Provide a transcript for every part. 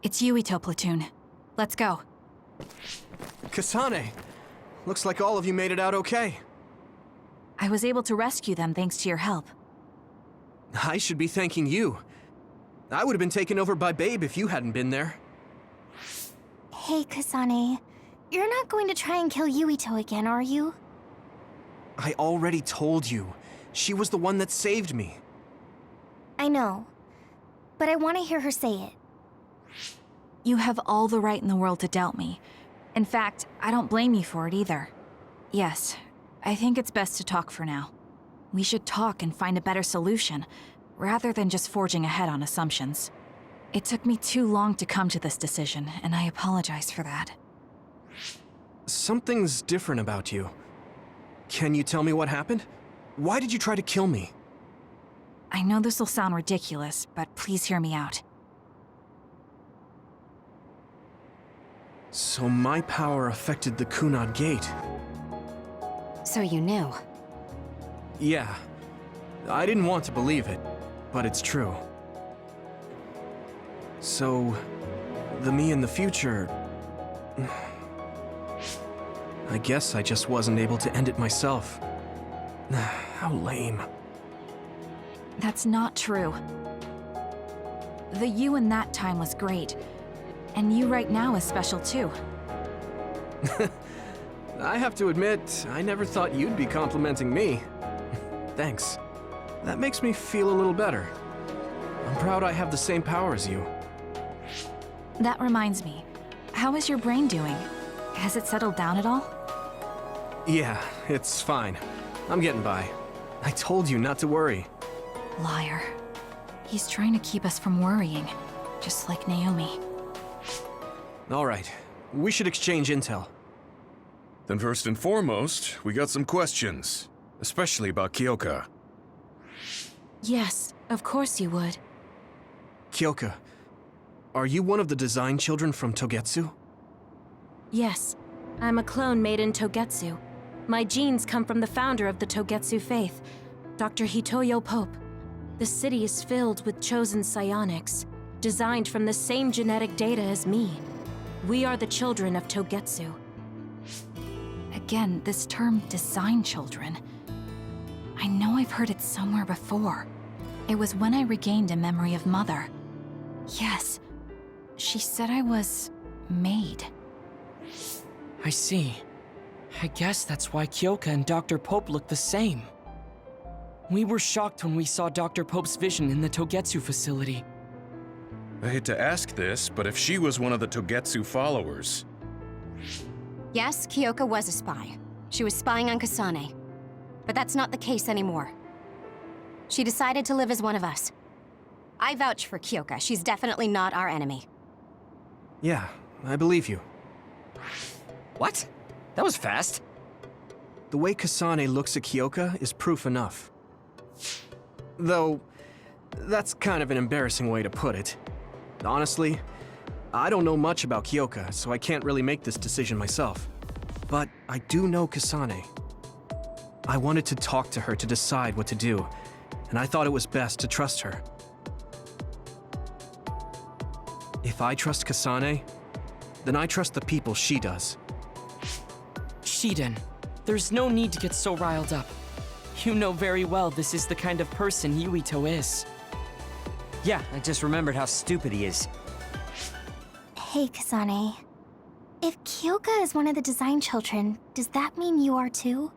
It's Yuito platoon. Let's go. Kasane! Looks like all of you made it out okay. I was able to rescue them thanks to your help. I should be thanking you. I would have been taken over by Babe if you hadn't been there. Hey, Kasane. You're not going to try and kill Yuito again, are you? I already told you. She was the one that saved me. I know. But I want to hear her say it. You have all the right in the world to doubt me. In fact, I don't blame you for it either. Yes, I think it's best to talk for now. We should talk and find a better solution, rather than just forging ahead on assumptions. It took me too long to come to this decision, and I apologize for that. Something's different about you. Can you tell me what happened? Why did you try to kill me? I know this will sound ridiculous, but please hear me out. So my power affected the Kunad Gate. So you knew. Yeah. I didn't want to believe it, but it's true. So, the me in the future... I guess I just wasn't able to end it myself. How lame. That's not true. The you in that time was great, and you right now is special too. I have to admit, I never thought you'd be complimenting me. Thanks. That makes me feel a little better. I'm proud I have the same power as you. That reminds me, how is your brain doing? Has it settled down at all? Yeah, it's fine. I'm getting by. I told you not to worry. Liar. He's trying to keep us from worrying, just like Naomi. All right, we should exchange intel. Then first and foremost, we got some questions, especially about Kyoka. Yes, of course you would. Kyoka, are you one of the design children from Togetsu? Yes, I'm a clone made in Togetsu. My genes come from the founder of the Togetsu faith, Dr. Hitoyo Pope. The city is filled with chosen psionics, designed from the same genetic data as me. We are the children of Togetsu. Again, this term, design children. I know I've heard it somewhere before. It was when I regained a memory of Mother. Yes, she said I was made. I see. I guess that's why Kyoka and Dr. Pope look the same. We were shocked when we saw Dr. Pope's vision in the Togetsu facility. I hate to ask this, but if she was one of the Togetsu followers... Yes, Kyoka was a spy. She was spying on Kasane. But that's not the case anymore. She decided to live as one of us. I vouch for Kyoka. She's definitely not our enemy. Yeah, I believe you. What? That was fast. The way Kasane looks at Kyoka is proof enough. Though, that's kind of an embarrassing way to put it. Honestly, I don't know much about Kyoka, so I can't really make this decision myself. But I do know Kasane. I wanted to talk to her to decide what to do, and I thought it was best to trust her. If I trust Kasane, then I trust the people she does. Shiden, there's no need to get so riled up. You know very well this is the kind of person Yuito is. Yeah, I just remembered how stupid he is. Hey, Kasane. If Kyoka is one of the design children, does that mean you are too?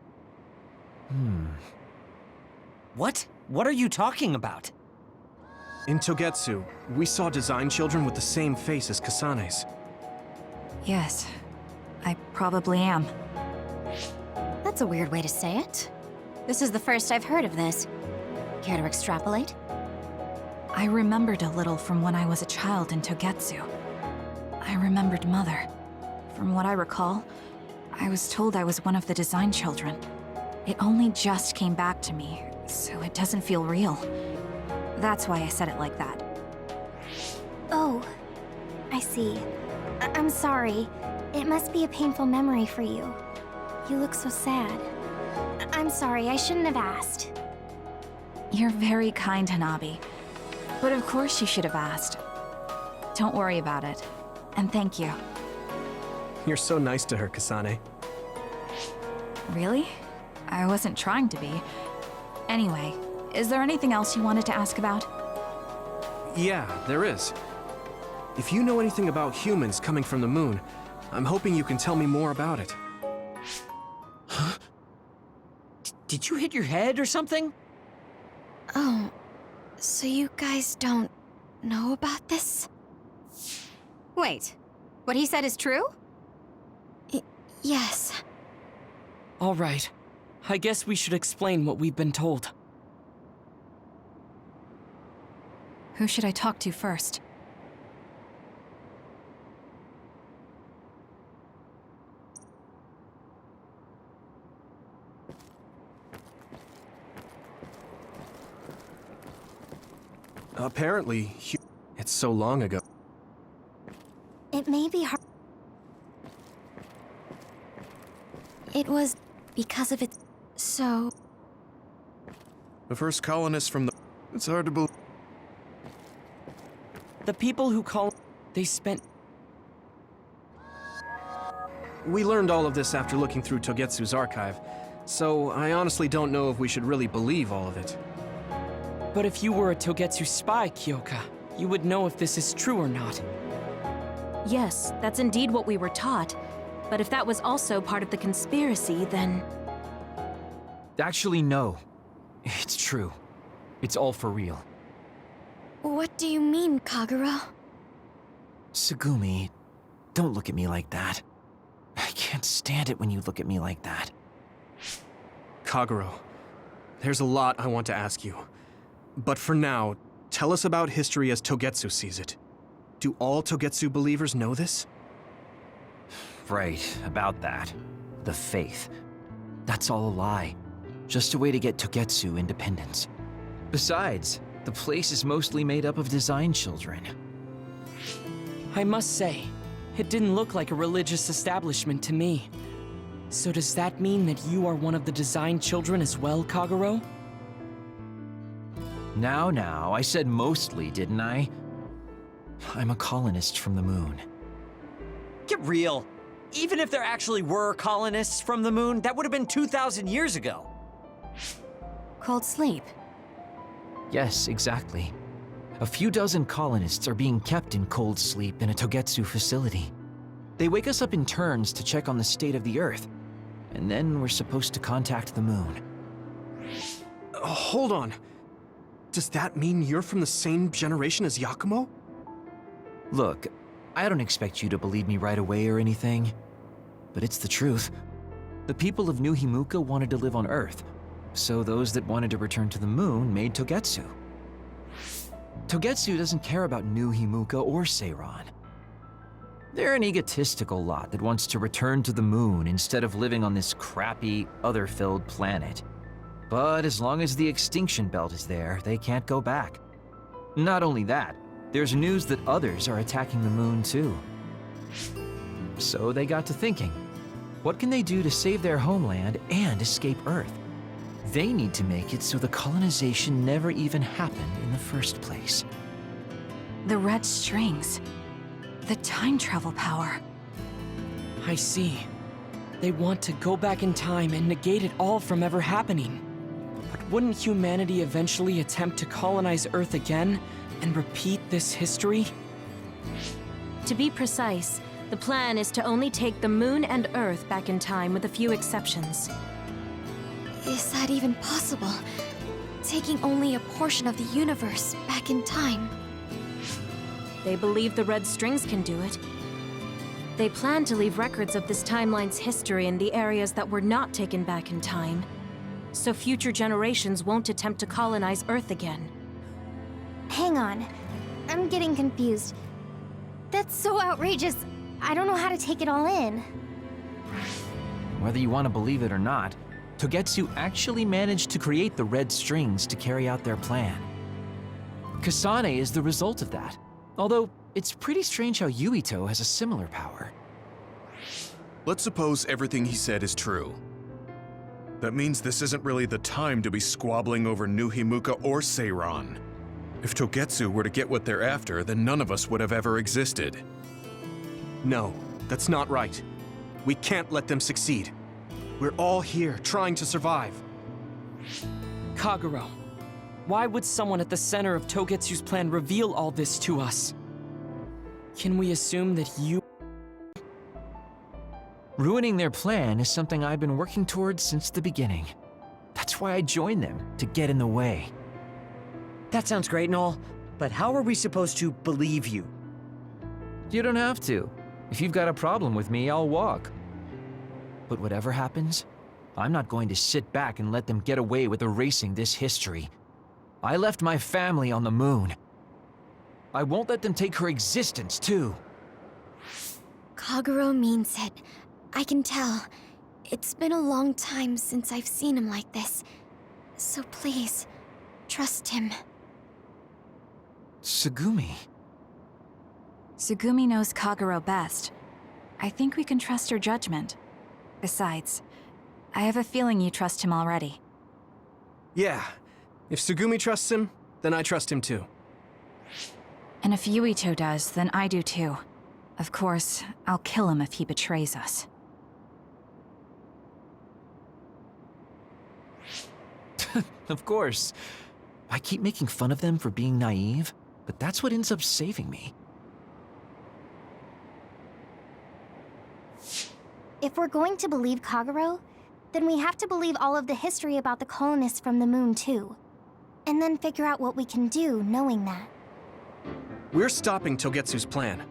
What? What are you talking about? In Togetsu, we saw design children with the same face as Kasane's. Yes, I probably am. That's a weird way to say it. This is the first I've heard of this. Care to extrapolate? I remembered a little from when I was a child in Togetsu. I remembered Mother. From what I recall, I was told I was one of the design children. It only just came back to me, so it doesn't feel real. That's why I said it like that. Oh, I see. I'm sorry. It must be a painful memory for you. You look so sad. I'm sorry, I shouldn't have asked. You're very kind, Hanabi. But of course you should have asked. Don't worry about it. And thank you. You're so nice to her, Kasane. Really? I wasn't trying to be. Anyway, is there anything else you wanted to ask about? Yeah, there is. If you know anything about humans coming from the moon, I'm hoping you can tell me more about it. Huh? Did you hit your head or something? Oh, so you guys don't know about this? Wait, what he said is true? Yes. All right. I guess we should explain what we've been told. Who should I talk to first? Apparently, it's so long ago. It may be hard. It was because of it. So. The first colonists from the... It's hard to believe. The people who call... They spent... We learned all of this after looking through Togetsu's archive, so I honestly don't know if we should really believe all of it. But if you were a Togetsu spy, Kyoka, you would know if this is true or not. Yes, that's indeed what we were taught. But if that was also part of the conspiracy, then... Actually, no. It's true. It's all for real. What do you mean, Kagura? Tsugumi, don't look at me like that. I can't stand it when you look at me like that. Kaguro, there's a lot I want to ask you. But for now, tell us about history as Togetsu sees it. Do all Togetsu believers know this? Right, about that. The faith. That's all a lie. Just a way to get Togetsu independence. Besides, the place is mostly made up of design children. I must say, it didn't look like a religious establishment to me. So does that mean that you are one of the design children as well, Kaguro? Now, I said mostly, didn't I? I'm a colonist from the moon. Get real. Even if there actually were colonists from the moon, that would have been 2,000 years ago. Cold sleep. Yes, exactly. A few dozen colonists are being kept in cold sleep in a Togetsu facility. They wake us up in turns to check on the state of the Earth, and then we're supposed to contact the moon. Hold on. Does that mean you're from the same generation as Yakumo? Look, I don't expect you to believe me right away or anything, but it's the truth. The people of New Himuka wanted to live on Earth, so those that wanted to return to the moon made Togetsu. Togetsu doesn't care about New Himuka or Seiran. They're an egotistical lot that wants to return to the moon instead of living on this crappy, other-filled planet. But as long as the extinction belt is there, they can't go back. Not only that, there's news that others are attacking the moon too. So they got to thinking, what can they do to save their homeland and escape Earth? They need to make it so the colonization never even happened in the first place. The red strings. The time travel power. I see. They want to go back in time and negate it all from ever happening. But wouldn't humanity eventually attempt to colonize Earth again and repeat this history? To be precise, the plan is to only take the moon and Earth back in time with a few exceptions. Is that even possible? Taking only a portion of the universe back in time. They believe the red strings can do it. They plan to leave records of this timeline's history in the areas that were not taken back in time, so future generations won't attempt to colonize Earth again. Hang on. I'm getting confused. That's so outrageous. I don't know how to take it all in. Whether you want to believe it or not, Togetsu actually managed to create the red strings to carry out their plan. Kasane is the result of that, although it's pretty strange how Yuito has a similar power. Let's suppose everything he said is true. That means this isn't really the time to be squabbling over New Himuka or Seiran. If Togetsu were to get what they're after, then none of us would have ever existed. No, that's not right. We can't let them succeed. We're all here trying to survive. Kagero, why would someone at the center of Togetsu's plan reveal all this to us? Can we assume that you... Ruining their plan is something I've been working towards since the beginning. That's why I joined them, to get in the way. That sounds great and all, but how are we supposed to believe you? You don't have to. If you've got a problem with me, I'll walk. But whatever happens, I'm not going to sit back and let them get away with erasing this history. I left my family on the moon. I won't let them take her existence, too. Kagero means it. I can tell. It's been a long time since I've seen him like this. So please, trust him. Tsugumi. Tsugumi knows Kagero best. I think we can trust her judgment. Besides, I have a feeling you trust him already. Yeah, if Tsugumi trusts him, then I trust him too. And if Yuito does, then I do too. Of course, I'll kill him if he betrays us. Of course. I keep making fun of them for being naive, but that's what ends up saving me. If we're going to believe Kagero, then we have to believe all of the history about the colonists from the moon too. And then figure out what we can do knowing that. We're stopping Togetsu's plan.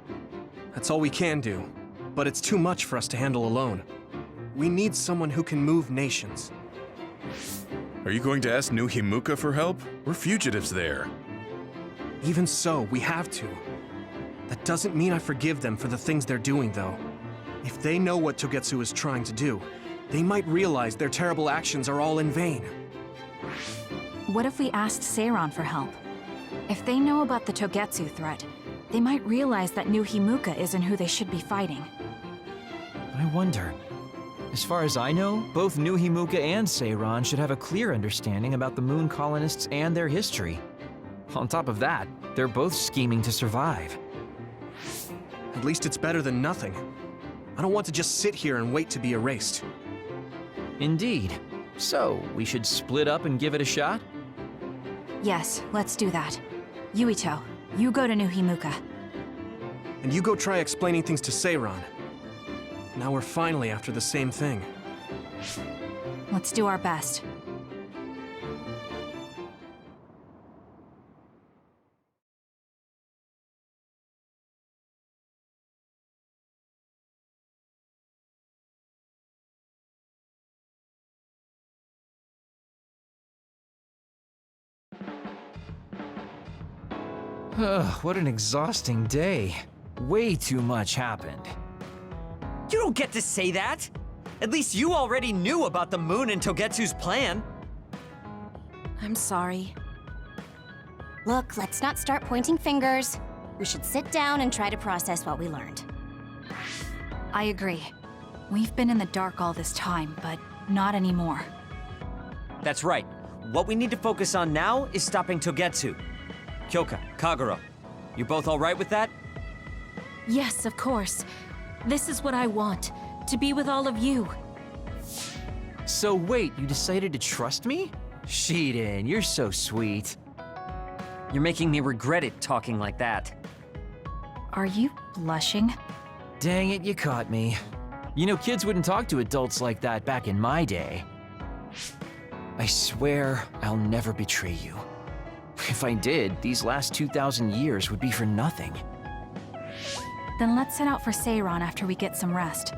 That's all we can do, but it's too much for us to handle alone. We need someone who can move nations. Are you going to ask New Himuka for help? We're fugitives there. Even so, we have to. That doesn't mean I forgive them for the things they're doing, though. If they know what Togetsu is trying to do, they might realize their terrible actions are all in vain. What if we asked Seiran for help? If they know about the Togetsu threat, they might realize that New Himuka isn't who they should be fighting. I wonder. As far as I know, both New Himuka and Seiran should have a clear understanding about the moon colonists and their history. On top of that, they're both scheming to survive. At least it's better than nothing. I don't want to just sit here and wait to be erased. Indeed. So, we should split up and give it a shot? Yes, let's do that. Yuito, you go to New Himuka. And you go try explaining things to Seiran. Now we're finally after the same thing. Let's do our best. What an exhausting day. Way too much happened. You don't get to say that! At least you already knew about the moon and Togetsu's plan. I'm sorry. Look, let's not start pointing fingers. We should sit down and try to process what we learned. I agree. We've been in the dark all this time, but not anymore. That's right. What we need to focus on now is stopping Togetsu. Kyoka, Kagero, you both alright with that? Yes, of course. This is what I want, to be with all of you. So wait, you decided to trust me? Shiden, you're so sweet. You're making me regret it talking like that. Are you blushing? Dang it, you caught me. You know, kids wouldn't talk to adults like that back in my day. I swear I'll never betray you. If I did, these last 2,000 years would be for nothing. Then let's set out for Seiran after we get some rest.